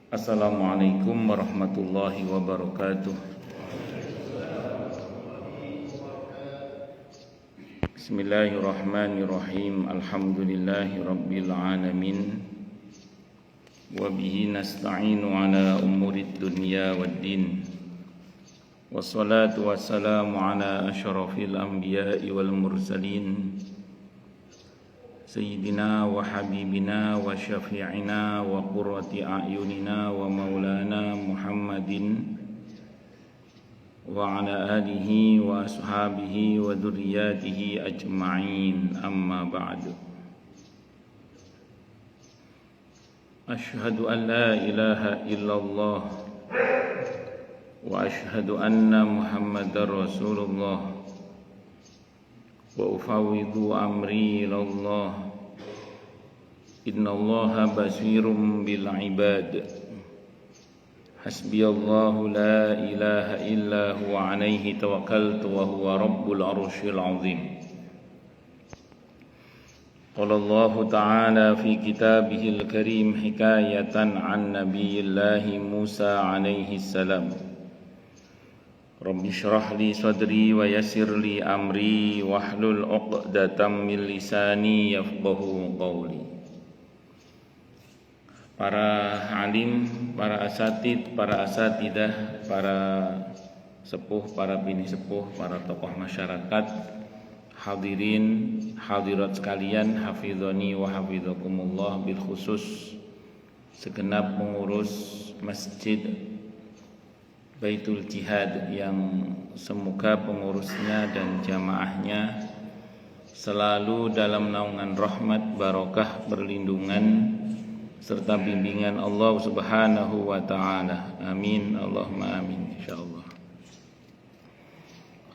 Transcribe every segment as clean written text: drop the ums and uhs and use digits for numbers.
Assalamualaikum warahmatullahi wabarakatuh. Bismillahirrahmanirrahim. Alhamdulillahi rabbil alamin. Wa bihi nasta'inu ala umurid dunya waddin. Wassalatu wassalamu ala asyrafil anbiya'i wal mursalin Sayyidina wa habibina wa syafi'ina wa qurrati a'yunina wa maulana Muhammadin wa ala alihi wa ashabihi wa dhurriyyatihi ajma'in, amma ba'du. Ashhadu an la ilaha illallah wa ashhadu anna Muhammadar Rasulullah wa ufawwidu amri ilallah. Innallaha basirum bil ibad. Hasbiyallahu la ilaha illa huwa alaihi tawakkaltu wa huwa rabbul arsyil azim. Qala Allah ta'ala fi kitabihil karim hikayatan an nabiyillahi Musa alaihi salam. Rabbi shrah li sadri wa yassir li amri wahlul 'uqdatam min lisani yafqahu qawli. Para alim, para asatid, para asatidah, para sepuh, para bini sepuh, para tokoh masyarakat, hadirin, hadirat sekalian, hafizani wa hafizakumullah, bil khusus segenap pengurus Masjid Baitul Jihad yang semoga pengurusnya dan jamaahnya selalu dalam naungan rahmat, barokah, perlindungan serta bimbingan Allah Subhanahu wa ta'ala. Amin, Allahumma amin, insyaallah.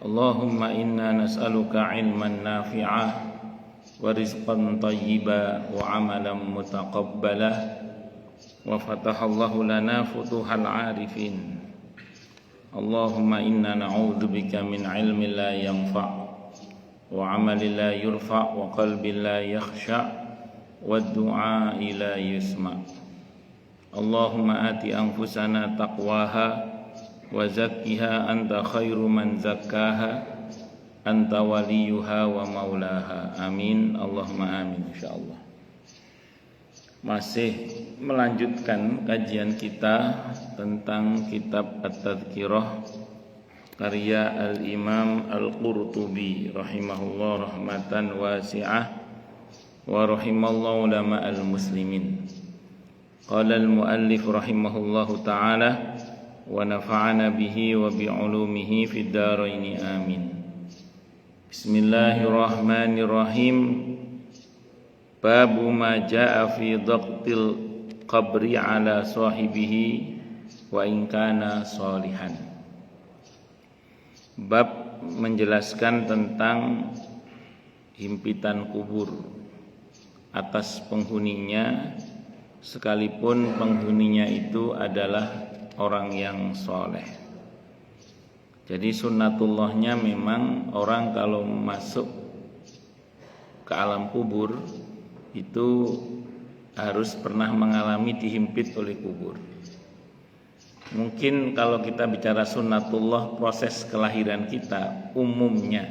Allahumma inna nas'aluka ilman nafi'ah wa rizqan thayyiba wa amalan mutaqabbalah wa fatahallahu lana futuhal arifin. Allahumma inna na'udzubika min ilmin la yanfa' wa amalin la yurfa' wa qalbin la yakhsha' wa du'a'i la yusma'. Allahumma ati anfusana taqwaha wa zakkiha anta khairu man zakkaha anta waliyuha wa maulaha. Amin, Allahumma amin, insyaallah. Masih melanjutkan kajian kita tentang kitab At-Tadhkirah karya Al-Imam Al-Qurtubi rahimahullah rahmatan wasi'ah wa rahimallahu ulama al-muslimin. Qala al-muallif rahimahullahu ta'ala wa nafa'ana bihi wa bi'ulumihi fid dharain amin. Bismillahirrahmanirrahim. Babu ma jaa fi dhaqtil qabri ala sahibihi wa in kana salihan. Bab menjelaskan tentang himpitan kubur atas penghuninya sekalipun penghuninya itu adalah orang yang soleh. Jadi sunnatullahnya memang orang kalau masuk ke alam kubur itu harus pernah mengalami dihimpit oleh kubur. Mungkin kalau kita bicara sunnatullah, proses kelahiran kita umumnya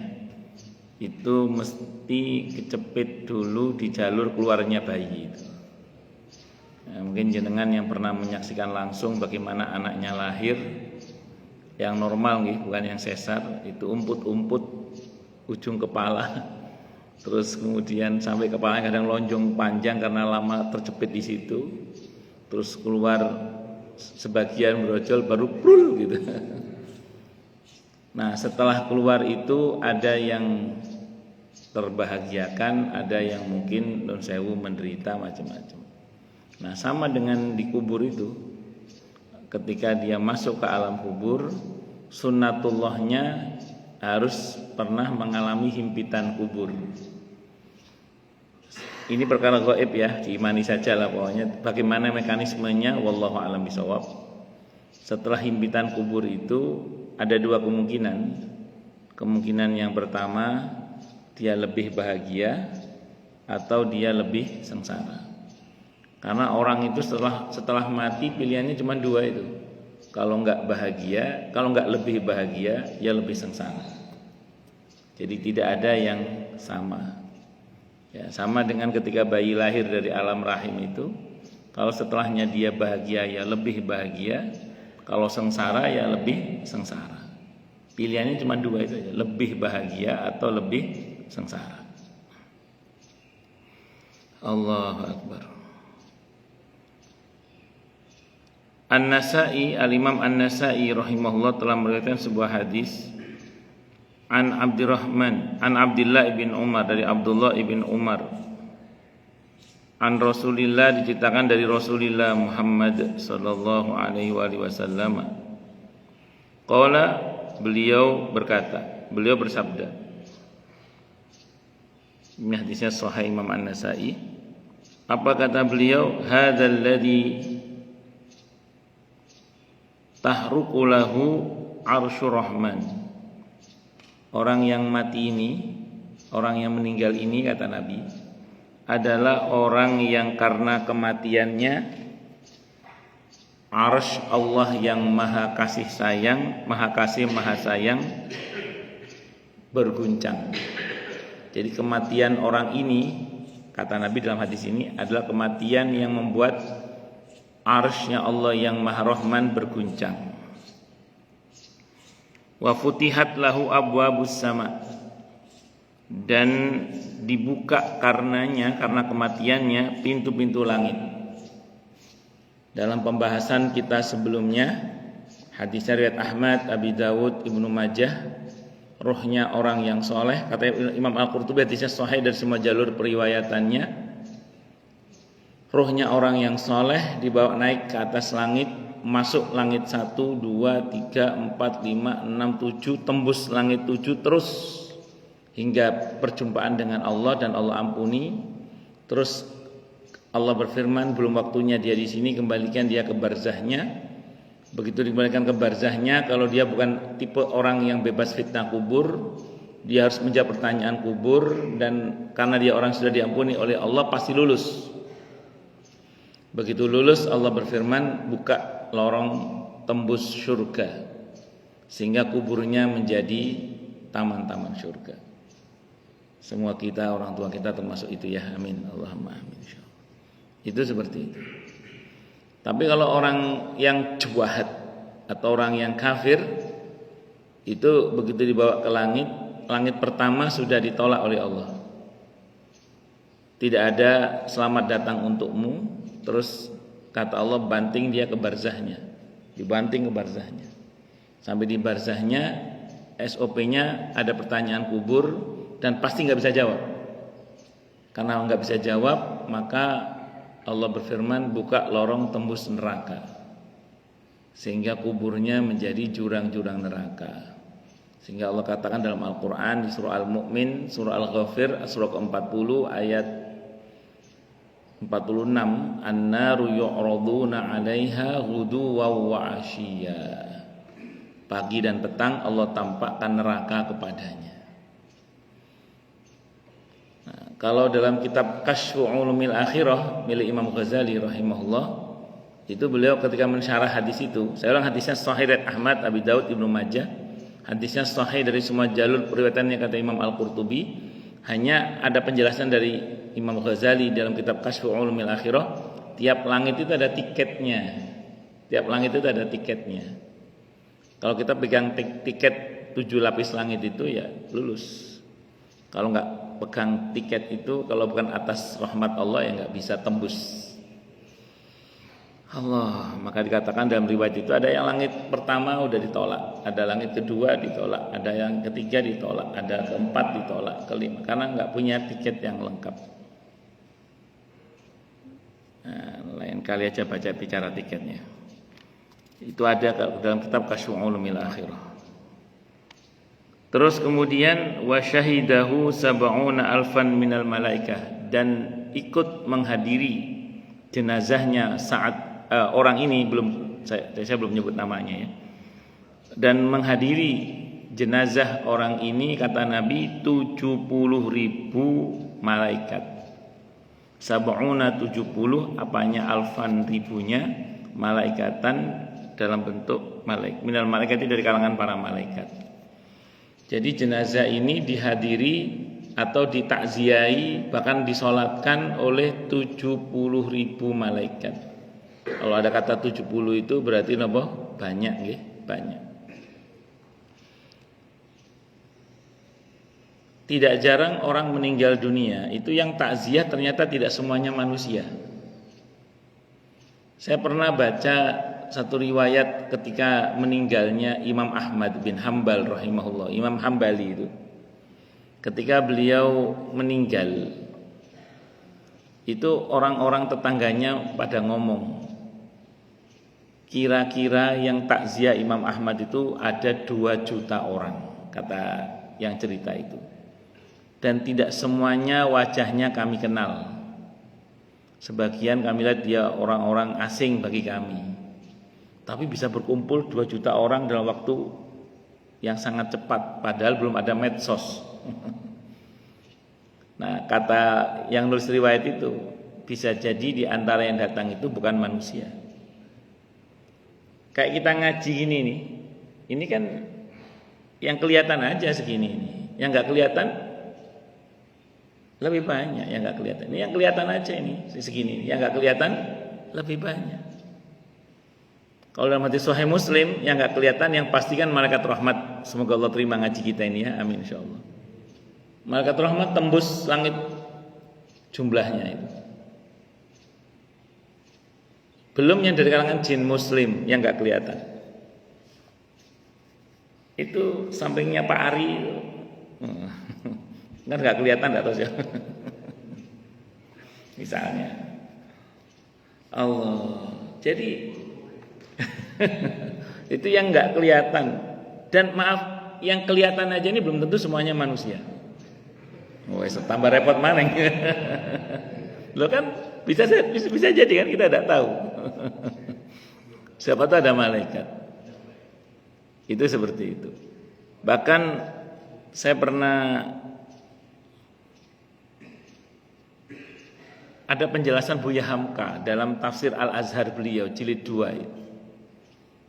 itu mesti kecepit dulu di jalur keluarnya bayi itu. Mungkin jenengan yang pernah menyaksikan langsung bagaimana anaknya lahir yang normal nih, bukan yang sesar, itu umput-umput ujung kepala. Terus kemudian sampai kepalanya kadang lonjong panjang karena lama terjepit di situ. Terus keluar sebagian brojol baru prul gitu. Nah, setelah keluar itu ada yang terbahagiakan, ada yang mungkin nun sewu menderita macam-macam. Nah, sama dengan di kubur itu. Ketika dia masuk ke alam kubur, sunnatullahnya harus pernah mengalami himpitan kubur. Ini perkara gaib ya, diimani saja lah pokoknya. Bagaimana mekanismenya, wallahu a'lam bishawab. Setelah himpitan kubur itu ada dua kemungkinan. Kemungkinan yang pertama, dia lebih bahagia atau dia lebih sengsara. Karena orang itu setelah mati pilihannya cuma dua itu. Kalau nggak bahagia, kalau nggak lebih bahagia, ya lebih sengsara. Jadi tidak ada yang sama. Ya, sama dengan ketika bayi lahir dari alam rahim itu, kalau setelahnya dia bahagia ya lebih bahagia, kalau sengsara ya lebih sengsara. Pilihannya cuma dua itu aja, lebih bahagia atau lebih sengsara. Allahu Akbar. An-Nasa'i, Al-Imam An-Nasa'i rahimahullah telah meriwayatkan sebuah hadis an Abdullah ibn Umar, dari Abdullah ibn Umar, an Rasulillah, diceritakan dari Rasulullah Muhammad sallallahu alaihi wasallam. Qala, beliau bersabda. Ini hadisnya sahih Imam An-Nasa'i. Apa kata beliau? Hadzal ladzi tahruqu lahu arsyur rahman. Orang yang mati ini, orang yang meninggal ini, kata Nabi, adalah orang yang karena kematiannya arsy Allah yang maha kasih sayang, maha kasih, maha sayang berguncang. Jadi kematian orang ini, kata Nabi dalam hadis ini, adalah kematian yang membuat arsy-Nya Allah yang maha rahman berguncang. Wa futihat lahu abwabus sama, dan dibuka karena kematiannya pintu-pintu langit. Dalam pembahasan kita sebelumnya, hadis riwayat Ahmad, Abi Dawud, Ibnu Majah, rohnya orang yang soleh, kata Imam Al-Qurtubi hadisnya sahih dari semua jalur periwayatannya. Rohnya orang yang soleh dibawa naik ke atas langit, masuk langit 1, 2, 3, 4, 5, 6, 7, tembus langit 7 terus hingga perjumpaan dengan Allah dan Allah ampuni. Terus Allah berfirman, belum waktunya dia di sini, kembalikan dia ke barzahnya. Begitu dikembalikan ke barzahnya, kalau dia bukan tipe orang yang bebas fitnah kubur, dia harus menjawab pertanyaan kubur, dan karena dia orang sudah diampuni oleh Allah, pasti lulus. Begitu lulus, Allah berfirman, buka lorong tembus surga, sehingga kuburnya menjadi taman-taman surga. Semua kita, orang tua kita termasuk itu ya, amin, Allahumma amin. Itu seperti itu. Tapi kalau orang yang jahat atau orang yang kafir, itu begitu dibawa ke langit, langit pertama sudah ditolak oleh Allah. Tidak ada selamat datang untukmu. Terus kata Allah, banting dia ke barzahnya, dibanting ke barzahnya. Sampai di barzahnya, SOP-nya ada pertanyaan kubur dan pasti nggak bisa jawab. Karena nggak bisa jawab, maka Allah berfirman, buka lorong tembus neraka, sehingga kuburnya menjadi jurang-jurang neraka. Sehingga Allah katakan dalam Al-Quran di surah Al-Mu'min, surah Al-Ghafir, surah ke-40 ayat 46, an-naru yu'raduna 'alaiha ghuduwan wa 'ashiyya. Pagi dan petang Allah tampakkan neraka kepadanya. Nah, kalau dalam kitab Kasyfu Ulumil Akhirah milik Imam Ghazali rahimahullah, itu beliau ketika mensyarah hadis itu, saya ulang, hadisnya sahih dari Ahmad, Abi Daud, Ibnu Majah, hadisnya sahih dari semua jalur periwayatannya, kata Imam Al-Qurtubi. Hanya ada penjelasan dari Imam Ghazali dalam kitab Kasyfu Ulumil Akhirah, tiap langit itu ada tiketnya. Tiap langit itu ada tiketnya. Kalau kita pegang tiket 7 lapis langit itu ya lulus. Kalau enggak pegang tiket itu, kalau bukan atas rahmat Allah ya enggak bisa tembus. Allah, maka dikatakan dalam riwayat itu ada yang langit pertama udah ditolak, ada langit kedua ditolak, ada yang ketiga ditolak, ada keempat ditolak, kelima, karena nggak punya tiket yang lengkap. Nah, lain kali aja baca bicara tiketnya. Itu ada dalam kitab Kasyfu Ulumil Akhirah. Terus kemudian wa syahidahu sab'una alfan minal malaikah, dan ikut menghadiri jenazahnya saat orang ini, saya belum menyebut namanya ya, dan menghadiri jenazah orang ini, kata Nabi, 70.000 malaikat. sab'una 70, apanya alfan ribunya, malaikatan dalam bentuk minal malaikati dari kalangan para malaikat. Jadi jenazah ini dihadiri atau ditakziahi bahkan disolatkan oleh 70.000 malaikat. Kalau ada kata 70 itu berarti napa? Banyak nggih, banyak. Tidak jarang orang meninggal dunia itu yang takziah ternyata tidak semuanya manusia. Saya pernah baca satu riwayat ketika meninggalnya Imam Ahmad bin Hambal rahimahullah, Imam Hambali itu. Ketika beliau meninggal, itu orang-orang tetangganya pada ngomong, kira-kira yang takziah Imam Ahmad itu ada 2 juta orang, kata yang cerita itu. Dan tidak semuanya wajahnya kami kenal. Sebagian kami lihat dia orang-orang asing bagi kami. Tapi bisa berkumpul 2 juta orang dalam waktu yang sangat cepat, padahal belum ada medsos. Nah, kata yang nulis riwayat itu, bisa jadi di antara yang datang itu bukan manusia. Kayak kita ngaji gini nih, ini kan yang kelihatan aja segini ini, yang nggak kelihatan lebih banyak, yang nggak kelihatan. Ini yang kelihatan aja ini segini, yang nggak kelihatan lebih banyak. Kalau dalam hadis Sahih Muslim yang nggak kelihatan, yang pastikan malaikat rahmat. Semoga Allah terima ngaji kita ini ya, amin insyaallah. Malaikat rahmat tembus langit jumlahnya itu. Belum yang dari kalangan jin Muslim yang nggak kelihatan. Itu sampingnya Pak Ari, kan nggak kelihatan, nggak tahu siapa. Misalnya, Allah. Jadi itu yang nggak kelihatan. Dan maaf, yang kelihatan aja ini belum tentu semuanya manusia. Wes tambah repot maneng. Lo kan bisa jadi kan, kita tidak tahu. Siapa tahu ada malaikat. Itu seperti itu. Bahkan saya pernah ada penjelasan Buya Hamka dalam tafsir Al-Azhar beliau jilid 2 itu.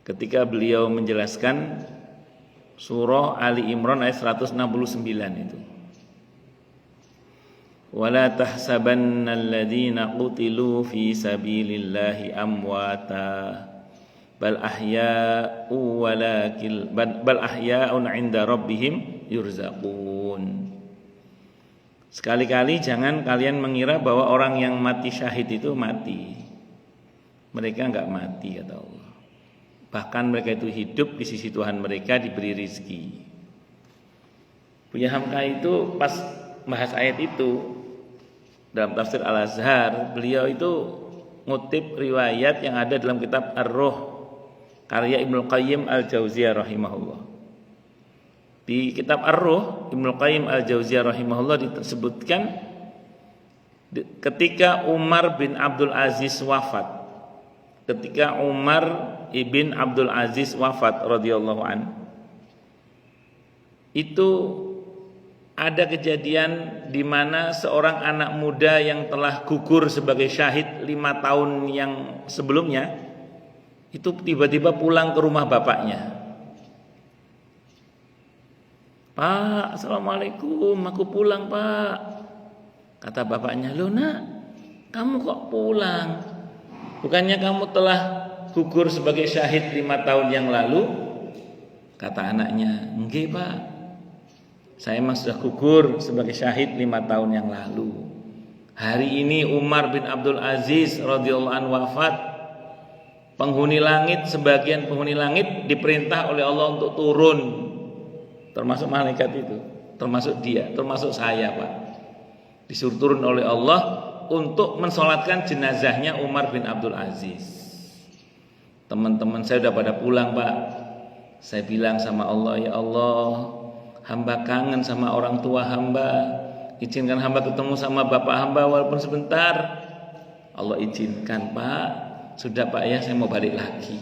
Ketika beliau menjelaskan surah Ali Imran ayat 169 itu. Wala tahsabannal ladzina qutilu fi sabilillahi amwata bal ahya'un 'inda rabbihim yurzaqun. Sekali-kali jangan kalian mengira bahwa orang yang mati syahid itu mati. Mereka enggak mati, kata Allah. Bahkan mereka itu hidup di sisi Tuhan mereka, diberi rizki. Buya Hamka itu pas bahas ayat itu dalam tafsir Al-Azhar, beliau itu ngutip riwayat yang ada dalam kitab Ar-Ruh karya Ibnu Qayyim Al-Jauziyah rahimahullah. Di kitab Ar-Ruh Ibnu Qayyim Al-Jauziyah rahimahullah disebutkan ketika Umar bin Abdul Aziz wafat. Ketika Umar ibn Abdul Aziz wafat radhiyallahu an, itu ada kejadian di mana seorang anak muda yang telah gugur sebagai syahid 5 tahun yang sebelumnya itu tiba-tiba pulang ke rumah bapaknya. Pak, assalamualaikum, aku pulang pak. Kata bapaknya, loh nak, kamu kok pulang? Bukannya kamu telah gugur sebagai syahid 5 tahun yang lalu? Kata anaknya, enggak pak, saya memang sudah gugur sebagai syahid 5 tahun yang lalu. Hari ini Umar bin Abdul Aziz radhiyallahu anhu wafat. Penghuni langit, sebagian penghuni langit diperintah oleh Allah untuk turun, termasuk malaikat itu, termasuk dia, termasuk saya pak, disuruh turun oleh Allah untuk mensolatkan jenazahnya Umar bin Abdul Aziz. Teman-teman saya sudah pada pulang pak. Saya bilang sama Allah, ya Allah, hamba kangen sama orang tua hamba, izinkan hamba ketemu sama bapak hamba walaupun sebentar. Allah izinkan pak, sudah pak ya, saya mau balik lagi.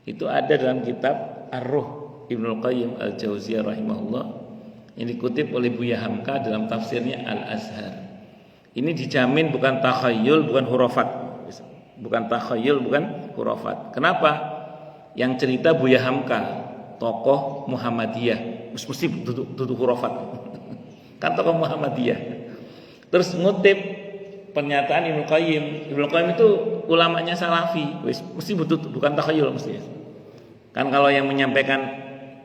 Itu ada dalam kitab Ar-Ruh Ibnu Qayyim Al-Jauziyah rahimahullah, yang dikutip oleh Buya Hamka dalam tafsirnya Al-Azhar. Ini dijamin bukan takhayul, bukan hurafat. Bukan takhayul, bukan hurafat. Kenapa? Yang cerita Buya Hamka, tokoh Muhammadiyah, mesti duduk hurafat. Kan tokoh Muhammadiyah. Terus ngutip pernyataan Ibnu Qayyim. Ibnu Qayyim itu ulamanya Salafi, mesti bukan takhayul mesti. Kan kalau yang menyampaikan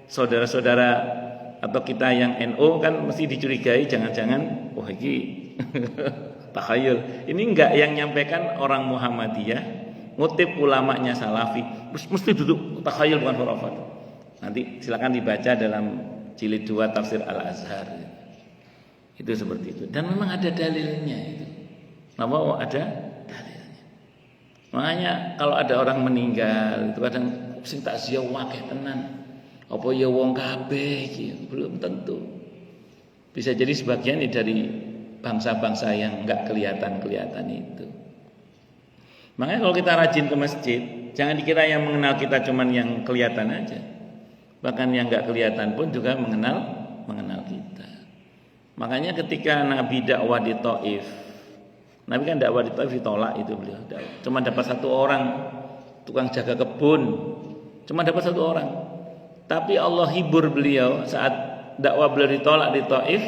saudara-saudara atau kita yang NU kan mesti dicurigai jangan-jangan wah ini takhayul. Ini enggak, yang nyampaikan orang Muhammadiyah, ngutip ulamanya Salafi, mesti duduk takhayul bukan hurafat. Nanti silakan dibaca dalam jilid 2 tafsir Al-Azhar. Itu seperti itu. Dan memang ada dalilnya itu. Kenapa ada dalilnya? Makanya kalau ada orang meninggal itu kadang sing takziah akeh tenan. Apa ya wong kabeh iki? Belum tentu. Bisa jadi sebagian dari bangsa-bangsa yang enggak kelihatan itu. Makanya kalau kita rajin ke masjid, jangan dikira yang mengenal kita cuman yang kelihatan aja. Bahkan yang enggak kelihatan pun juga mengenal kita. Makanya ketika Nabi dakwah di Taif, Nabi kan dakwah di Taif ditolak itu beliau. Cuma dapat 1 orang tukang jaga kebun. Cuma dapat 1 orang. Tapi Allah hibur beliau saat dakwah beliau ditolak di Taif,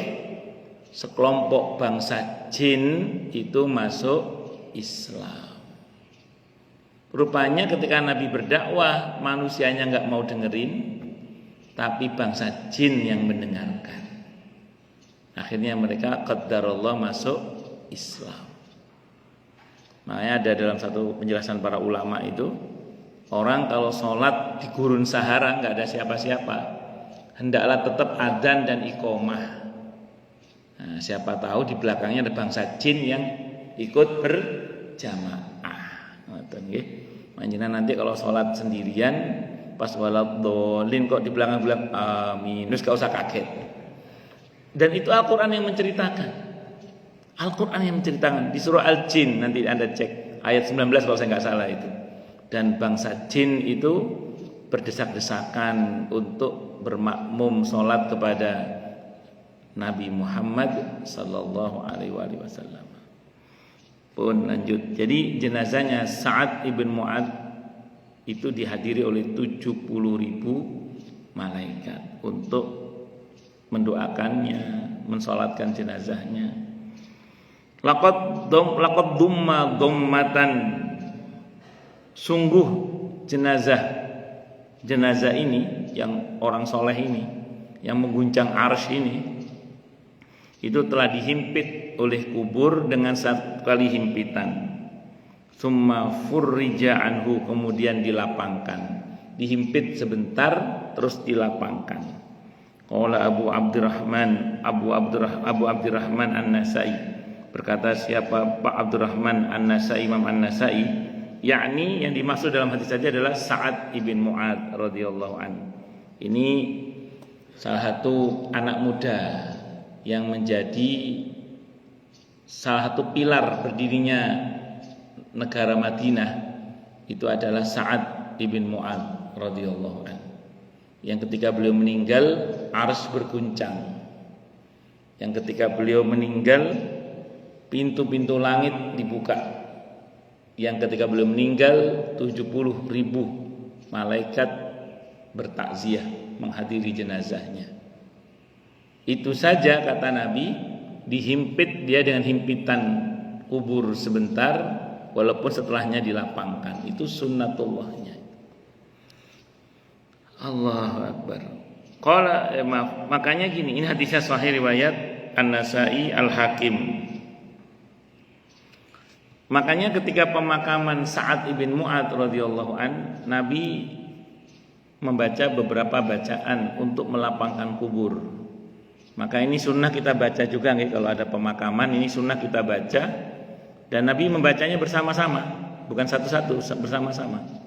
sekelompok bangsa jin itu masuk Islam. Rupanya ketika Nabi berdakwah, manusianya enggak mau dengerin, tapi bangsa jin yang mendengarkan. Akhirnya mereka qaddarallah masuk Islam. Makanya ada dalam satu penjelasan para ulama itu, orang kalau sholat di gurun Sahara nggak ada siapa-siapa, hendaklah tetap adzan dan iqomah. Nah, siapa tahu di belakangnya ada bangsa jin yang ikut berjamaah. Makanya nanti kalau sholat sendirian pas waladhdallin kok di belakang bilang amin, terus gak usah kaget. Dan itu Al-Quran yang menceritakan. Al-Quran yang menceritakan di surah Al-Jin, nanti Anda cek ayat 19 kalau saya nggak salah itu. Dan bangsa jin itu berdesak-desakan untuk bermakmum sholat kepada Nabi Muhammad sallallahu alaihi wasallam. Pun lanjut. Jadi jenazahnya Sa'ad ibn Mu'adz itu dihadiri oleh 70.000 malaikat untuk mendoakannya, mensolatkan jenazahnya. Laqad dumma dhammatan, sungguh jenazah ini yang orang soleh ini yang mengguncang arsy ini itu telah dihimpit oleh kubur dengan 1 kali himpitan. Summa furrija anhu, kemudian dilapangkan, dihimpit sebentar terus dilapangkan. Qala Abu Abdurrahman An-Nasai, berkata siapa Pak Abdurrahman An-Nasai, Imam An-Nasai, yakni yang dimaksud dalam hadis saja adalah Sa'ad ibn Mu'adz radhiyallahu anhu. Ini salah satu anak muda yang menjadi salah satu pilar berdirinya negara Madinah. Itu adalah Sa'ad ibn Mu'adz radhiyallahu anhu. Yang ketika beliau meninggal, arsy berguncang. Yang ketika beliau meninggal, pintu-pintu langit dibuka. Yang ketika beliau meninggal, 70.000 malaikat bertakziah menghadiri jenazahnya. Itu saja kata Nabi, dihimpit dia dengan himpitan kubur sebentar, walaupun setelahnya dilapangkan. Itu sunnatullahnya. Allahu Akbar. Makanya gini, ini hadisnya sahih riwayat An-Nasai, Al-Hakim. Makanya ketika pemakaman Sa'ad ibn Mu'adz radhiyallahu an, Nabi membaca beberapa bacaan untuk melapangkan kubur. Maka ini sunnah kita baca juga nih, kalau ada pemakaman ini sunnah kita baca. Dan Nabi membacanya bersama-sama, bukan satu-satu, bersama-sama.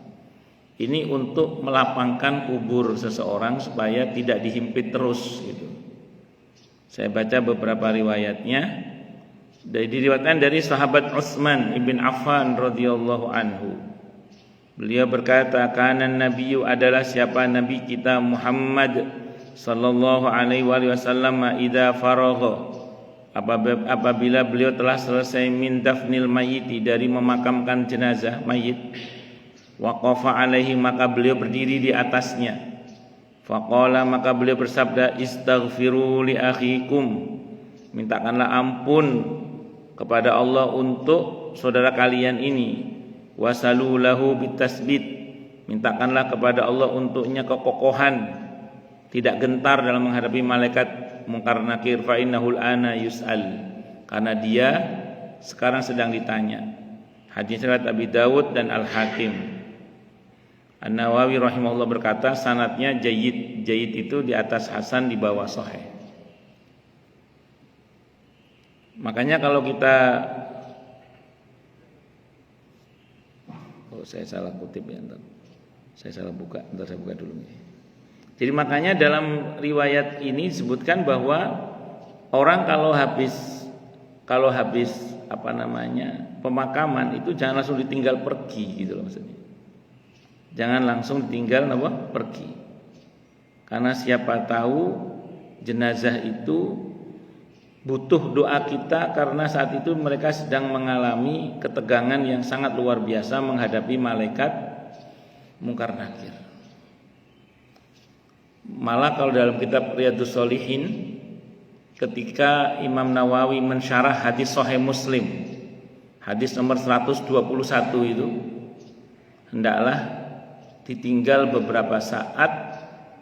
Ini untuk melapangkan kubur seseorang supaya tidak dihimpit terus gitu. Saya baca beberapa riwayatnya. Diriwayatkan dari sahabat Utsman ibn Affan radhiyallahu anhu. Beliau berkata, "Kana nabiyyu, adalah siapa nabi kita Muhammad sallallahu alaihi wasallam, idza faragha apabila beliau telah selesai min dafnil mayyiti, dari memakamkan jenazah mayit, waqafa alaihi, maka beliau berdiri di atasnya. Faqala, maka beliau bersabda, istaghfiru li akhikum, mintakanlah ampun kepada Allah untuk saudara kalian ini. Wasalu lahu bitasbit, mintakanlah kepada Allah untuknya kekokohan, tidak gentar dalam menghadapi malaikat mungkar nakir. Fa innahul ana yus'al, karena dia sekarang sedang ditanya. Hadis riwayat Abi Dawud dan Al-Hakim. An-Nawawi rahimahullah berkata, sanadnya jayyid. Jayyid itu di atas hasan, di bawah sahih. Makanya kalau kita, saya salah kutip ya, saya salah buka, saya buka dulu. Jadi makanya dalam riwayat ini disebutkan bahwa orang kalau habis pemakaman itu jangan langsung ditinggal pergi gitu loh maksudnya. Jangan langsung ditinggal pergi. Karena siapa tahu jenazah itu butuh doa kita, karena saat itu mereka sedang mengalami ketegangan yang sangat luar biasa menghadapi malaikat mungkar nakir. Malah kalau dalam kitab Riyadhus Shalihin, ketika Imam Nawawi mensyarah hadis Sahih Muslim, hadis nomor 121 itu, hendaklah ditinggal beberapa saat,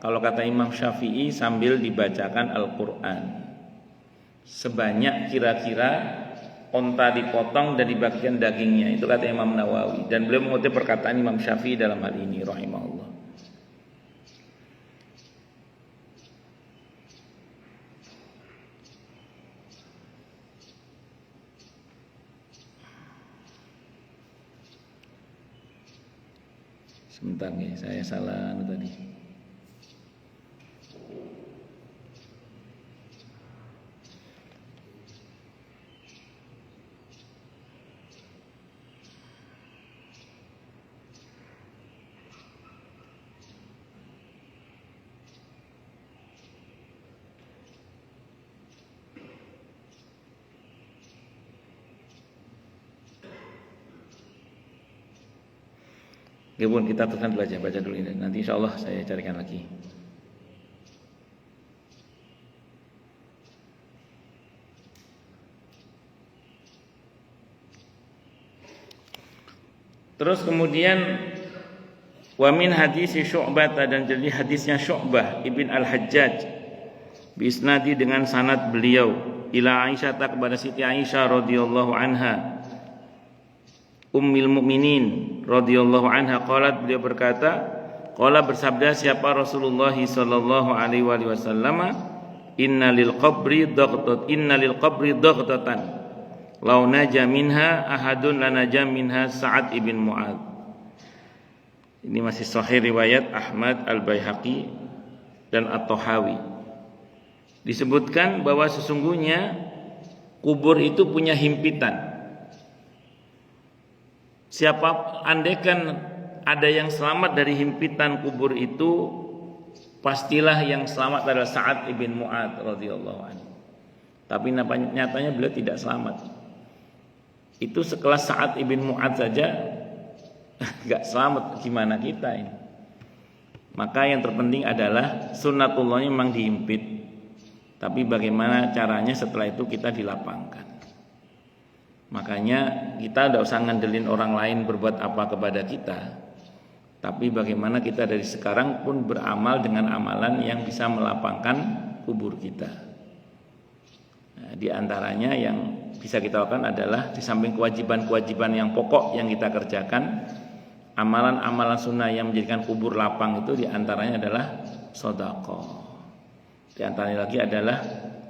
kalau kata Imam Syafi'i, sambil dibacakan Al-Quran, sebanyak kira-kira onta dipotong dan dibagikan dagingnya. Itu kata Imam Nawawi, dan beliau mengutip perkataan Imam Syafi'i dalam hal ini rahimahullah. Sebentar nih, saya salah tadi. Oke Bun, kita teruskan dulu aja, baca dulu ini. Nanti insya Allah saya carikan lagi. Terus kemudian wa min hadis Syu'bah, dan jadi hadisnya Syu'bah ibn Al-Hajjaj bisnadi dengan sanad beliau ila Aisyah, kepada Siti Aisyah radhiyallahu anha Ummul Mukminin radhiyallahu anha, qalat, beliau berkata, qala, bersabda siapa Rasulullah sallallahu alaihi wasallam, inna lil qabri daghtatan law naja minha ahadun lanaja minha Sa'ad ibn Mu'adz. Ini masih sahih riwayat Ahmad, Al-Baihaqi dan At-Tahawi. Disebutkan bahwa sesungguhnya kubur itu punya himpitan. Siapa andaikan ada yang selamat dari himpitan kubur itu, pastilah yang selamat adalah Sa'ad ibn Mu'adz radhiyallahu anhu. Tapi nyatanya beliau tidak selamat. Itu sekelas Sa'ad ibn Mu'adz saja enggak selamat, gimana kita ini? Maka yang terpenting adalah sunnatullahnya memang dihimpit, tapi bagaimana caranya setelah itu kita dilapangkan. Makanya kita tidak usah ngandelin orang lain berbuat apa kepada kita, tapi bagaimana kita dari sekarang pun beramal dengan amalan yang bisa melapangkan kubur kita. Nah, di antaranya yang bisa kita lakukan adalah di samping kewajiban-kewajiban yang pokok yang kita kerjakan, amalan-amalan sunnah yang menjadikan kubur lapang itu di antaranya adalah sedekah. Di antaranya lagi adalah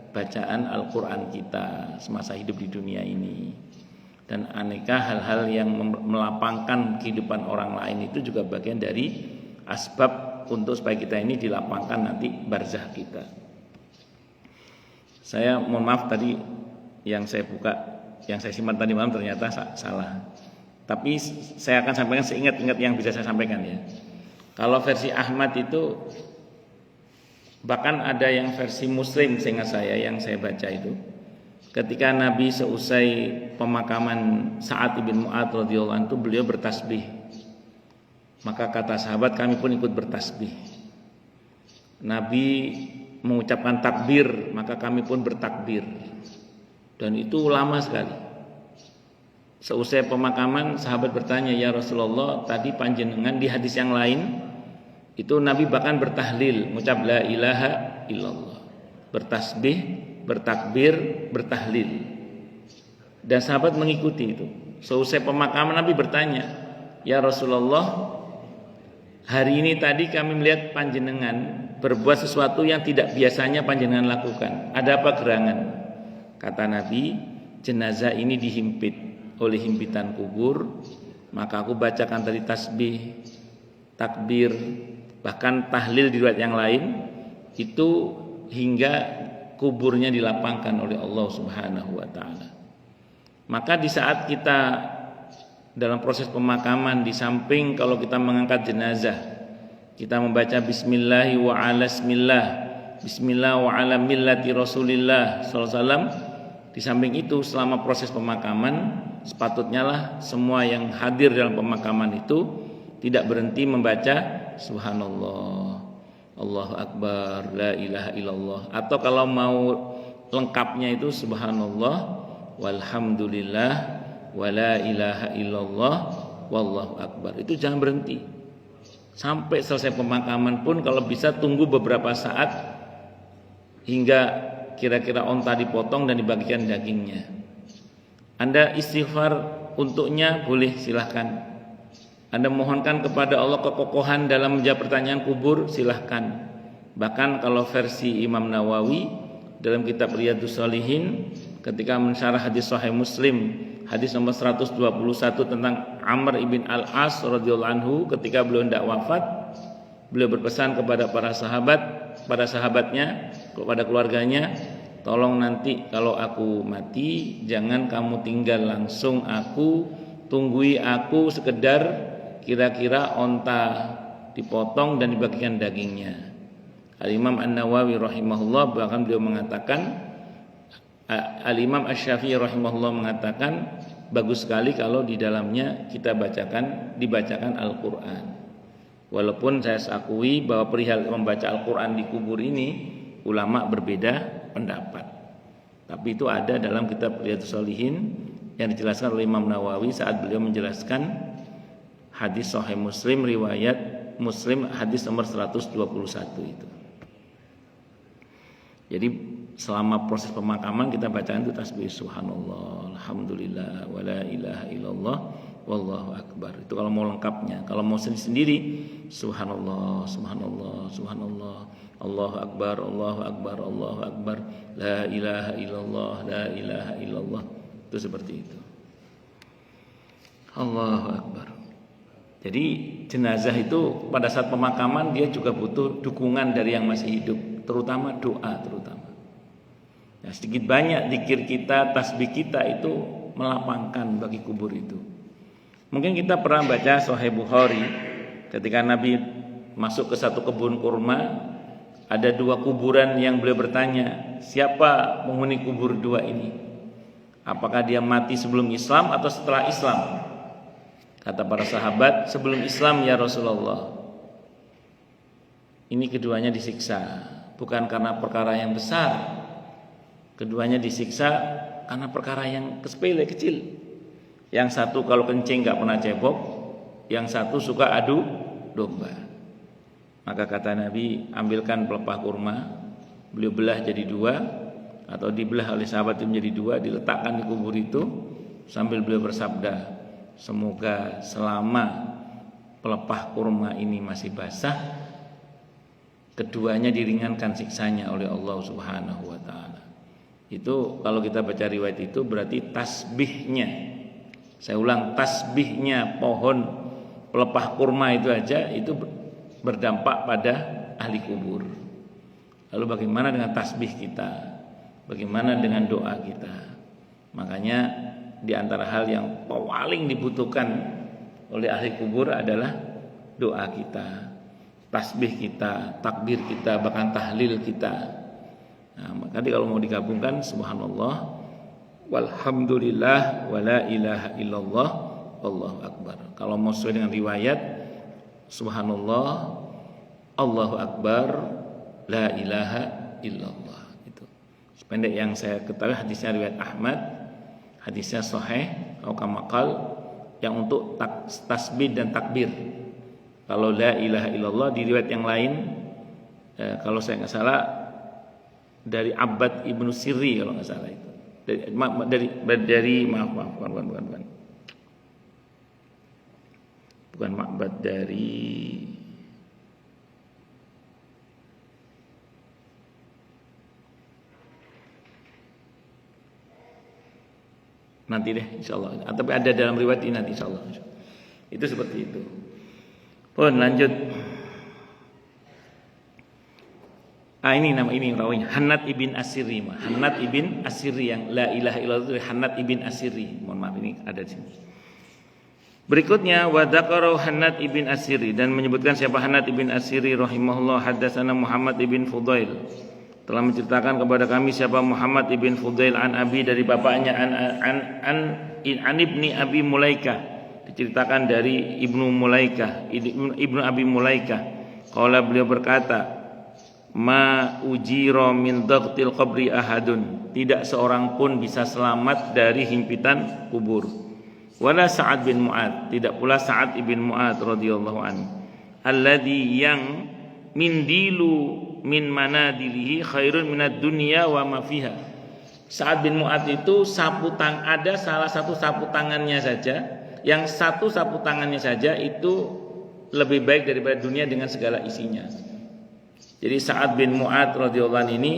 bacaan Al-Quran kita semasa hidup di dunia ini. Dan aneka hal-hal yang melapangkan kehidupan orang lain itu juga bagian dari asbab untuk supaya kita ini dilapangkan nanti barzah kita. Saya mohon maaf tadi yang saya simpan tadi malam ternyata salah. Tapi saya akan sampaikan seingat-ingat yang bisa saya sampaikan ya. Kalau versi Ahmad itu, bahkan ada yang versi Muslim seingat saya yang saya baca itu, ketika Nabi seusai pemakaman Sa'ad bin Mu'adz radhiyallahu anhu, beliau bertasbih. Maka kata sahabat, kami pun ikut bertasbih. Nabi mengucapkan takbir, maka kami pun bertakbir. Dan itu lama sekali. Seusai pemakaman, sahabat bertanya, ya Rasulullah, tadi panjenengan di hadis yang lain itu Nabi bahkan bertahlil, mengucap la ilaha illallah, bertasbih, bertakbir, bertahlil. Dan sahabat mengikuti itu. Seusai pemakaman Nabi bertanya, ya Rasulullah, hari ini tadi kami melihat panjenengan berbuat sesuatu yang tidak biasanya panjenengan lakukan. Ada apa gerangan? Kata Nabi, jenazah ini dihimpit oleh himpitan kubur, maka aku bacakan tadi tasbih, takbir, bahkan tahlil di riwayat yang lain, itu hingga kuburnya dilapangkan oleh Allah Subhanahu wa taala. Maka di saat kita dalam proses pemakaman, di samping kalau kita mengangkat jenazah, kita membaca bismillah wa ala bismillah, bismillah wa ala millati Rasulillah sallallahu alaihi wasallam. Di samping itu selama proses pemakaman, sepatutnya lah semua yang hadir dalam pemakaman itu tidak berhenti membaca subhanallah, Allahu akbar, la ilaha illallah, atau kalau mau lengkapnya itu subhanallah walhamdulillah wa la ilaha illallah wallahu akbar. Itu jangan berhenti sampai selesai pemakaman pun, kalau bisa tunggu beberapa saat hingga kira-kira onta dipotong dan dibagikan dagingnya. Anda istighfar untuknya boleh, silahkan. Anda mohonkan kepada Allah kekokohan dalam menjawab pertanyaan kubur, silahkan. Bahkan kalau versi Imam Nawawi dalam kitab Riyadhus Shalihin, ketika mensyarah hadis Sahih Muslim, hadis nomor 121 tentang Amr ibn al-As radhiyallahu anhu, ketika beliau hendak wafat, beliau berpesan kepada para sahabat, pada sahabatnya, kepada keluarganya, tolong nanti kalau aku mati jangan kamu tinggal langsung aku, tunggui aku sekedar kira-kira onta dipotong dan dibagikan dagingnya. Al-Imam An-Nawawi rahimahullah bahkan beliau mengatakan, Al-Imam Asy-Syafi'i rahimahullah mengatakan, bagus sekali kalau di dalamnya kita dibacakan Al-Qur'an. Walaupun saya akui bahwa perihal membaca Al-Qur'an di kubur ini ulama berbeda pendapat. Tapi itu ada dalam kitab Riyadhus Shalihin yang dijelaskan oleh Imam Nawawi saat beliau menjelaskan hadis Sahih Muslim, riwayat Muslim hadis nomor 121 itu. Jadi selama proses pemakaman kita bacaan itu tasbih subhanallah, alhamdulillah, wala ilaha illallah, wallahu akbar. Itu kalau mau lengkapnya. Kalau mau sendiri subhanallah, subhanallah, subhanallah, Allahu akbar, Allahu akbar, Allahu akbar, la ilaha illallah, la ilaha illallah. Itu seperti itu. Allahu akbar. Jadi jenazah itu pada saat pemakaman dia juga butuh dukungan dari yang masih hidup, terutama doa terutama. Ya, sedikit banyak zikir kita, tasbih kita itu melapangkan bagi kubur itu. Mungkin kita pernah baca Sahih Bukhari ketika Nabi masuk ke satu kebun kurma, ada dua kuburan yang beliau bertanya, siapa penghuni kubur dua ini? Apakah dia mati sebelum Islam atau setelah Islam? Kata para sahabat, sebelum Islam ya Rasulullah. Ini keduanya disiksa, bukan karena perkara yang besar. Keduanya disiksa karena perkara yang sepele, kecil. Yang satu kalau kencing gak pernah cebok, yang satu suka adu domba. Maka kata Nabi, ambilkan pelepah kurma, beliau belah jadi dua, atau dibelah oleh sahabat itu menjadi dua, diletakkan di kubur itu, sambil beliau bersabda, semoga selama pelepah kurma ini masih basah, keduanya diringankan siksanya oleh Allah Subhanahu wa taala. Itu kalau kita baca riwayat itu berarti tasbihnya, saya ulang, tasbihnya pohon pelepah kurma itu aja itu berdampak pada ahli kubur. Lalu bagaimana dengan tasbih kita? Bagaimana dengan doa kita? Makanya di antara hal yang paling dibutuhkan oleh ahli kubur adalah doa kita, tasbih kita, takbir kita, bahkan tahlil kita. Nah, maka kalau mau digabungkan subhanallah, walhamdulillah wala ilaha illallah wallahu akbar. Kalau mau sesuai dengan riwayat, subhanallah, Allahu akbar, la ilaha illallah. Itu sependek yang saya ketahui. Hadisnya riwayat Ahmad, hadisnya sahih atau kamakal, yang untuk tasbih dan takbir. Kalau la ilaha illallah di riwayat yang lain, kalau saya nggak salah dari Abbad ibnu Sirri kalau nggak salah itu. Bukan Ma'bad, dari nanti deh insyaallah. Tapi ada dalam riwayat ini nanti insyaallah. Itu seperti itu. Lanjut. Ini nama ini rawinya Hannad ibn Asiri. Hannad ibn Asiri yang la ilaha illallah itu Hannad ibn Asiri. Mohon maaf, ini ada di sini. Berikutnya wa dzakara Hannad ibn Asiri, dan menyebutkan siapa Hannad ibn Asiri rahimahullah. Hadatsana Muhammad ibn Fudail, telah menceritakan kepada kami siapa Muhammad ibn Fudail an Abi, dari bapaknya an ibni Abi Mulaikah, diceritakan dari ibnu Mulaikah, ibnu Abi Mulaikah. Qala, beliau berkata, ma ujira min dhaqtil qabri ahadun, tidak seorang pun bisa selamat dari himpitan kubur. Wala Sa'ad bin Mu'ad, tidak pula Sa'ad ibn Mu'ad radhiyallahu anhu. Alladhi, yang min dilu min manadilihi khairun minad dunya wa ma fiha. Sa'ad bin Mu'ad itu ada salah satu sapu tangannya saja, yang satu sapu tangannya saja itu lebih baik daripada dunia dengan segala isinya. Jadi Sa'ad bin Mu'ad radhiyallahu anhu ini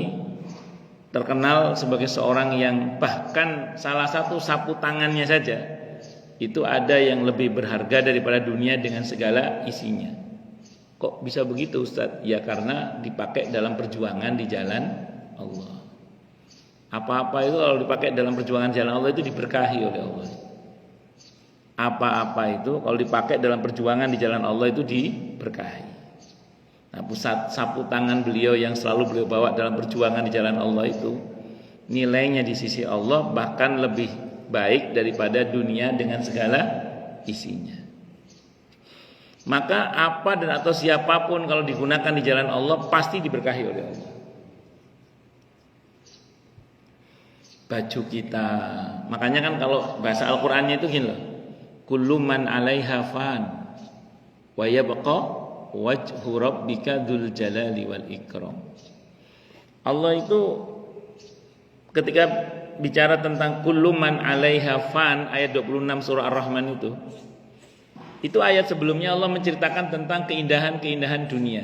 terkenal sebagai seorang yang bahkan salah satu sapu tangannya saja itu ada yang lebih berharga daripada dunia dengan segala isinya. Kok bisa begitu, Ustaz? Ya karena dipakai dalam perjuangan di jalan Allah. Apa-apa itu kalau dipakai dalam perjuangan jalan Allah itu diberkahi oleh Allah. Apa-apa itu kalau dipakai dalam perjuangan di jalan Allah itu diberkahi. Nah, pusat sapu tangan beliau yang selalu beliau bawa dalam perjuangan di jalan Allah itu nilainya di sisi Allah bahkan lebih baik daripada dunia dengan segala isinya. Maka apa dan atau siapapun kalau digunakan di jalan Allah pasti diberkahi oleh Allah. Baju kita, makanya kan kalau bahasa Al-Qur'annya itu gini loh. Kullu man 'alaiha fan wa yabqa wajhu rabbika dzul jalali wal ikram. Allah itu ketika bicara tentang kullu man 'alaiha fan, ayat 26 surah Ar-Rahman itu ayat sebelumnya Allah menceritakan tentang keindahan-keindahan dunia.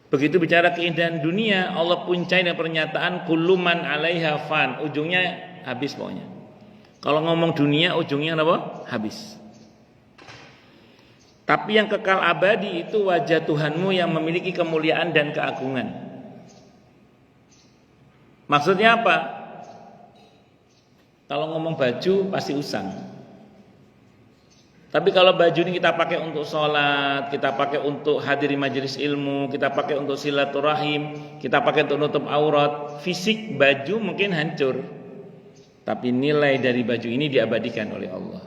Begitu bicara keindahan dunia, Allah puncai dengan pernyataan kullu man 'alaiha fan, ujungnya habis pokoknya. Kalau ngomong dunia ujungnya apa? Habis. Tapi yang kekal abadi itu wajah Tuhanmu yang memiliki kemuliaan dan keagungan. Maksudnya apa? Kalau ngomong baju pasti usang. Tapi kalau baju ini kita pakai untuk sholat, kita pakai untuk hadiri majelis ilmu, kita pakai untuk silaturahim, kita pakai untuk nutup aurat, fisik baju mungkin hancur. Tapi nilai dari baju ini diabadikan oleh Allah,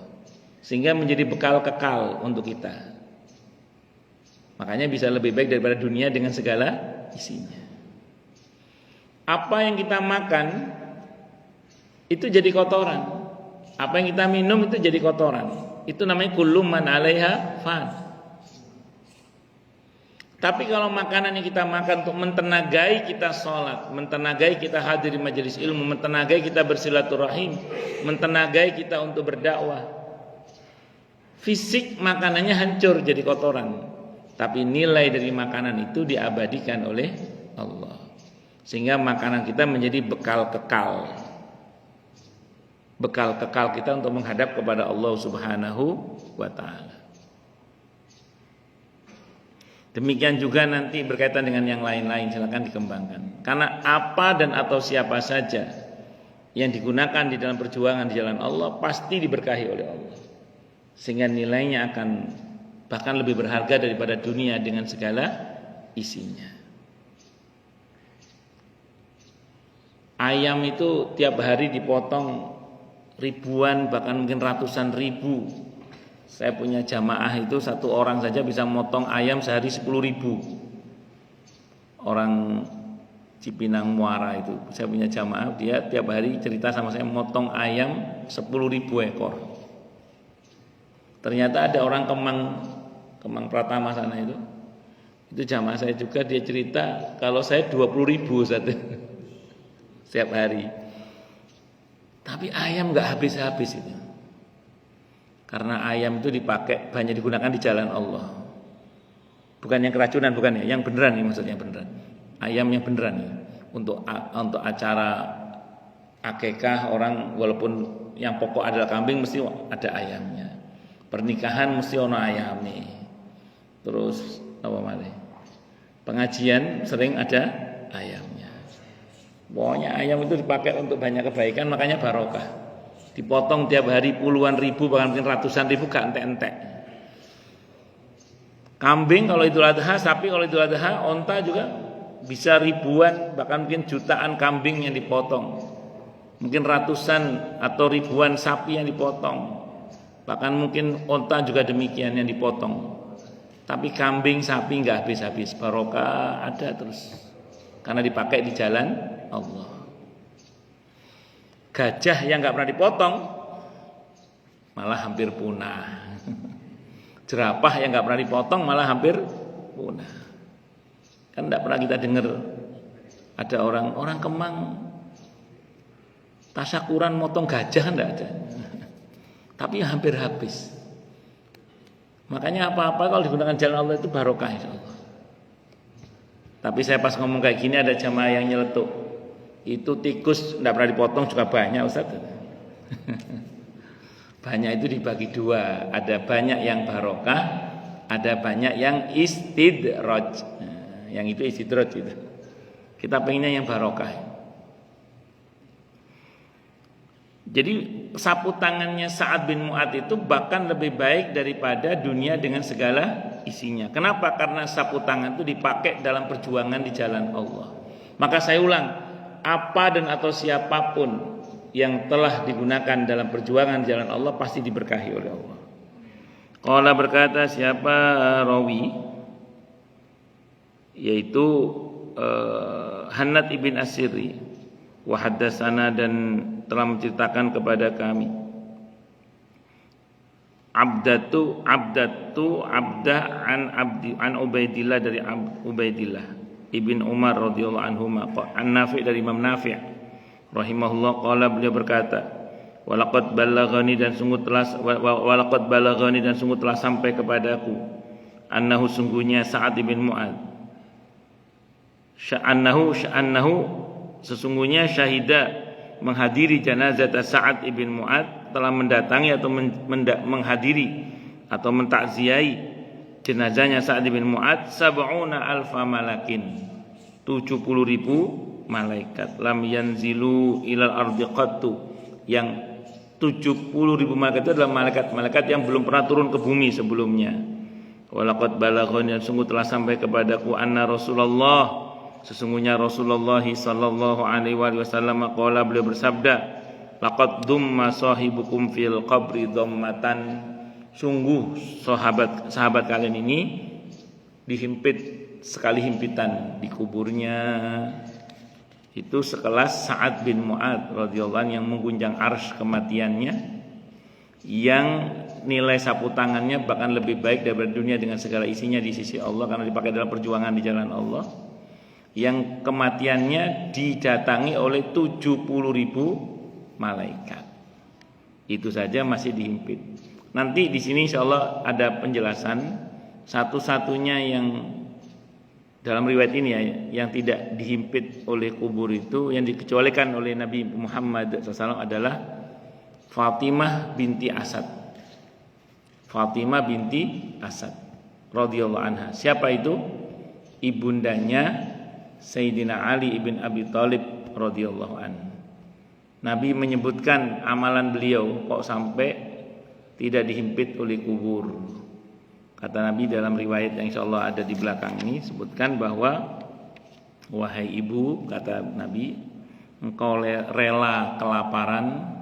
sehingga menjadi bekal kekal untuk kita. Makanya bisa lebih baik daripada dunia dengan segala isinya. Apa yang kita makan itu jadi kotoran. Apa yang kita minum itu jadi kotoran. Itu namanya kullu man 'alaiha fan. Tapi kalau makanan yang kita makan untuk mentenagai kita sholat, mentenagai kita hadir di majelis ilmu, mentenagai kita bersilaturahim, mentenagai kita untuk berdakwah, fisik makanannya hancur jadi kotoran, tapi nilai dari makanan itu diabadikan oleh Allah, sehingga makanan kita menjadi bekal kekal, bekal kekal kita untuk menghadap kepada Allah Subhanahu wa ta'ala. Demikian juga nanti berkaitan dengan yang lain-lain, silakan dikembangkan. Karena apa dan atau siapa saja yang digunakan di dalam perjuangan di jalan Allah pasti diberkahi oleh Allah, sehingga nilainya akan bahkan lebih berharga daripada dunia dengan segala isinya. Ayam itu tiap hari dipotong ribuan bahkan mungkin ratusan ribu. Saya punya jamaah itu satu orang saja bisa motong ayam sehari 10.000. Orang Cipinang Muara itu saya punya jamaah, dia tiap hari cerita sama saya motong ayam 10.000 ekor. Ternyata ada orang Kemang Pratama sana itu jamaah saya juga, dia cerita kalau saya 20.000 satu setiap hari. Tapi ayam nggak habis-habis itu. Karena ayam itu dipakai banyak digunakan di jalan Allah. Bukan yang keracunan, bukan ya, yang beneran nih maksudnya beneran. Ayam yang beneran ya. Untuk acara akikah orang walaupun yang pokok adalah kambing mesti ada ayamnya. Pernikahan mesti ono ayam nih. Terus apa malih? Pengajian sering ada ayamnya. Pokoknya ayam itu dipakai untuk banyak kebaikan, makanya barokah. Dipotong tiap hari puluhan ribu bahkan mungkin ratusan ribu gak entek-entek. Kambing kalau Idul Adha, sapi kalau Idul Adha, onta juga bisa ribuan bahkan mungkin jutaan kambing yang dipotong. Mungkin ratusan atau ribuan sapi yang dipotong. Bahkan mungkin onta juga demikian yang dipotong. Tapi kambing, sapi enggak habis-habis, barokah ada terus. Karena dipakai di jalan Allah. Gajah yang enggak pernah dipotong malah hampir punah. Jerapah yang enggak pernah dipotong malah hampir punah. Kan enggak pernah kita dengar ada orang Kemang tasyakuran motong gajah, enggak ada. Tapi hampir habis. Makanya apa-apa kalau digunakan jalan Allah itu barokah insyaallah. Tapi saya pas ngomong kayak gini ada jamaah yang nyeletuk. Itu tikus enggak pernah dipotong juga banyak Ustaz. Banyak itu dibagi dua, ada banyak yang barokah, ada banyak yang istidraj. Yang itu istidraj itu. Kita pengennya yang barokah. Jadi sapu tangannya Sa'ad bin Mu'adz itu bahkan lebih baik daripada dunia dengan segala isinya. Kenapa? Karena sapu tangan itu dipakai dalam perjuangan di jalan Allah. Maka saya ulang, apa dan atau siapapun yang telah digunakan dalam perjuangan jalan Allah pasti diberkahi oleh Allah. Qala berkata siapa rawi yaitu Hannad ibn Asiri wa haddatsana dan telah menceritakan kepada kami Abdah an Ubaidillah dari Ubaidillah ibn Umar radhiyallahu anhuma an Nafi' dari Imam Nafi' rahimahullah qala beliau berkata walaqad balaghani dan sungguh telah sampai kepadaku annahu sungguhnya Sa'ad bin Mu'adz sya'annahu sesungguhnya syahida menghadiri janazah Sa'ad bin Mu'adz telah mendatangi atau menghadiri atau mentakziahi jenazahnya Sa'ad bin Mu'adz 70.000 malakin 70.000 malaikat lam yanzilu ilal ardi qattu yang 70.000 malaikat itu adalah malaikat-malaikat yang belum pernah turun ke bumi sebelumnya. Walaqad balaghani sungguh telah sampai kepadaku anna Rasulullah sesungguhnya Rasulullah sallallahu alaihi wasallam qala beliau bersabda laqad dumma sahibukum fil qabri dhammatan sungguh sahabat kalian ini dihimpit sekali himpitan di kuburnya itu sekelas Sa'ad bin Mu'adz radhiyallahu anhu yang mengguncang arsy kematiannya yang nilai sapu tangannya bahkan lebih baik daripada dunia dengan segala isinya di sisi Allah karena dipakai dalam perjuangan di jalan Allah yang kematiannya didatangi oleh 70.000 malaikat. Itu saja masih dihimpit. Nanti di sini insyaallah ada penjelasan satu-satunya yang dalam riwayat ini ya yang tidak dihimpit oleh kubur itu yang dikecualikan oleh Nabi Muhammad SAW adalah Fatimah binti Asad. Fatimah binti Asad radhiyallahu anha. Siapa itu? Ibundanya Sayyidina Ali ibn Abi Thalib radhiyallahu anhu. Nabi menyebutkan amalan beliau kok sampai tidak dihimpit oleh kubur. Kata Nabi dalam riwayat yang insyaallah ada di belakang ini sebutkan bahwa wahai ibu kata Nabi engkau rela kelaparan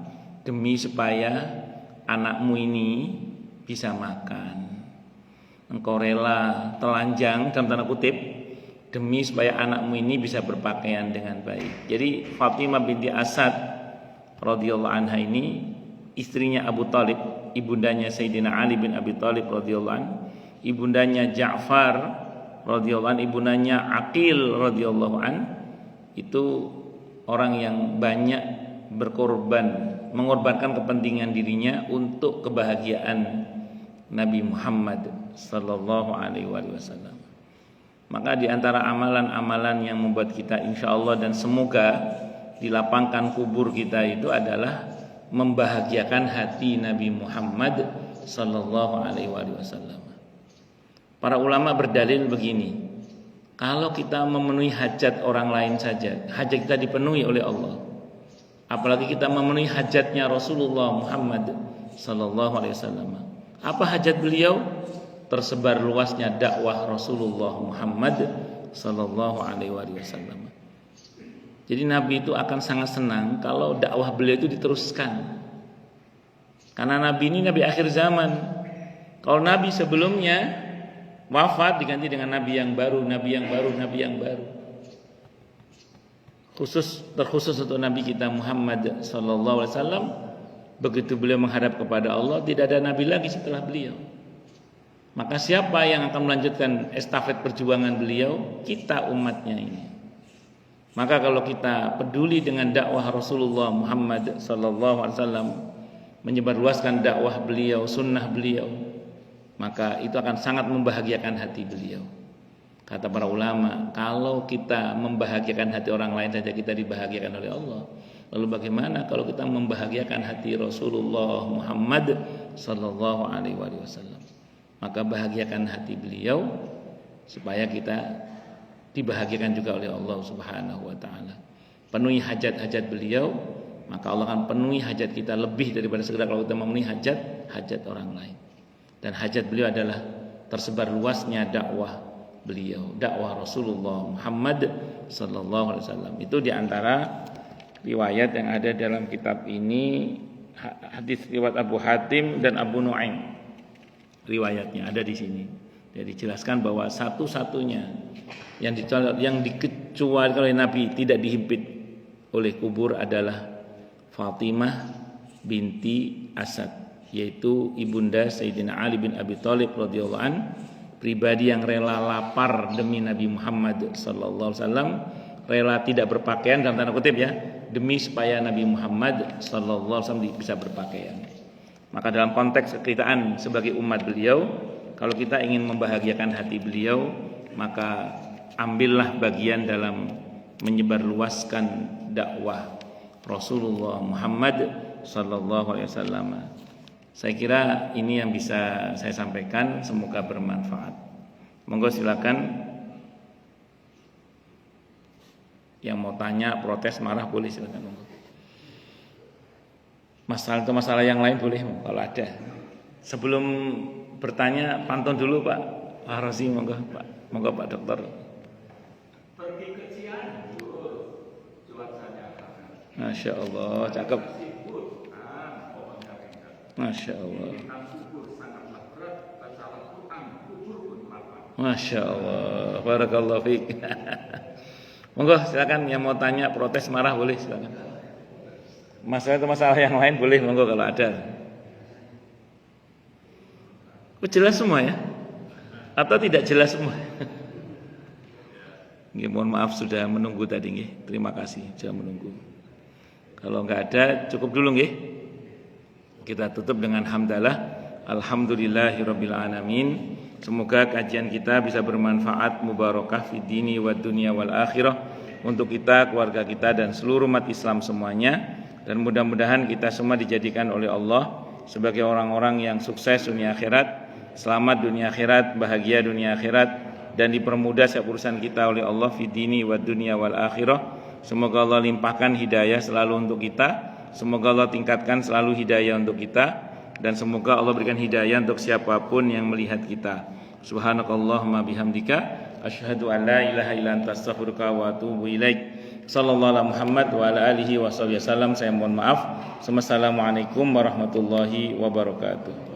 demi supaya anakmu ini bisa makan. Engkau rela telanjang dalam tanda kutip demi supaya anakmu ini bisa berpakaian dengan baik. Jadi Fatimah binti Asad radhiyallahu anha ini istrinya Abu Thalib, ibundanya Sayyidina Ali bin Abi Thalib radhiyallahu anhu, ibundanya Ja'far radhiyallahu anhu, ibundanya Aqil radhiyallahu anhu, itu orang yang banyak mengorbankan kepentingan dirinya untuk kebahagiaan Nabi Muhammad sallallahu alaihi wasallam. Maka di antara amalan-amalan yang membuat kita insyaallah dan semoga dilapangkan kubur kita itu adalah membahagiakan hati Nabi Muhammad sallallahu alaihi wasallam. Para ulama berdalil begini, kalau kita memenuhi hajat orang lain saja, hajat kita dipenuhi oleh Allah. Apalagi kita memenuhi hajatnya Rasulullah Muhammad sallallahu alaihi wasallam. Apa hajat beliau? Tersebar luasnya dakwah Rasulullah Muhammad sallallahu alaihi wasallam. Jadi Nabi itu akan sangat senang kalau dakwah beliau itu diteruskan. Karena Nabi ini Nabi akhir zaman. Kalau Nabi sebelumnya wafat diganti dengan Nabi yang baru. Terkhusus untuk Nabi kita Muhammad sallallahu alaihi wasallam, begitu beliau menghadap kepada Allah, tidak ada nabi lagi setelah beliau. Maka siapa yang akan melanjutkan estafet perjuangan beliau? Kita umatnya ini. Maka kalau kita peduli dengan dakwah Rasulullah Muhammad sallallahu alaihi wasallam, menyebarluaskan dakwah beliau, sunnah beliau, maka itu akan sangat membahagiakan hati beliau. Kata para ulama, kalau kita membahagiakan hati orang lain saja kita dibahagiakan oleh Allah, lalu bagaimana kalau kita membahagiakan hati Rasulullah Muhammad sallallahu alaihi wasallam? Maka bahagiakan hati beliau supaya kita dibahagiakan juga oleh Allah Subhanahu wa taala. Penuhi hajat-hajat beliau, maka Allah akan penuhi hajat kita lebih daripada sekedar kalau kita memenuhi hajat orang lain. Dan hajat beliau adalah tersebar luasnya dakwah beliau, dakwah Rasulullah Muhammad sallallahu alaihi wasallam. Itu di antara riwayat yang ada dalam kitab ini, hadis riwayat Abu Hatim dan Abu Nuaim. Riwayatnya ada di sini. Jadi dijelaskan bahwa satu-satunya yang dikecualikan oleh Nabi tidak dihimpit oleh kubur adalah Fatimah binti Asad, yaitu ibunda Sayyidina Ali bin Abi Thalib radhiyallahu an, pribadi yang rela lapar demi Nabi Muhammad sallallahu alaihi wasallam, rela tidak berpakaian dalam tanda kutip ya, demi supaya Nabi Muhammad sallallahu alaihi wasallam bisa berpakaian. Maka dalam konteks kekitaan sebagai umat beliau, kalau kita ingin membahagiakan hati beliau, maka ambillah bagian dalam menyebarluaskan dakwah Rasulullah Muhammad sallallahu alaihi wasallam. Saya kira ini yang bisa saya sampaikan, semoga bermanfaat. Monggo silakan. Yang mau tanya, protes, marah boleh silakan. Monggo. Masalah yang lain boleh kalau ada. Sebelum bertanya pantun dulu Pak Rosi, monggo Pak. Monggo Pak Dokter. Pergi ke Cianjur, cuacanya. Masya Allah, cakep. Masya Allah. Masya Allah. Barakallahu fiik. Monggo silakan yang mau tanya, protes, marah boleh silakan. Masalah yang lain boleh monggo kalau ada. Jelas semua ya? Atau tidak jelas semua? Nggih, mohon maaf sudah menunggu tadi nggih. Terima kasih sudah menunggu. Kalau enggak ada cukup dulu nggih. Kita tutup dengan hamdalah. Alhamdulillahirabbil alamin. Semoga kajian kita bisa bermanfaat, mubarakah fid dini wad dunya wal akhirah untuk kita, keluarga kita dan seluruh umat Islam semuanya. Dan mudah-mudahan kita semua dijadikan oleh Allah sebagai orang-orang yang sukses dunia akhirat, selamat dunia akhirat, bahagia dunia akhirat, dan dipermudah setiap urusan kita oleh Allah fid dini wad dunya wal akhirah. Semoga Allah limpahkan hidayah selalu untuk kita, semoga Allah tingkatkan selalu hidayah untuk kita, dan semoga Allah berikan hidayah untuk siapapun yang melihat kita. Subhanakallahumma bihamdika asyhadu an la ilaha illa anta astaghfiruka wa atubu ilaik. Sallallahu alaihi Muhammad wa ala alihi wasallam. Saya mohon maaf. Wassalamualaikum warahmatullahi wabarakatuh.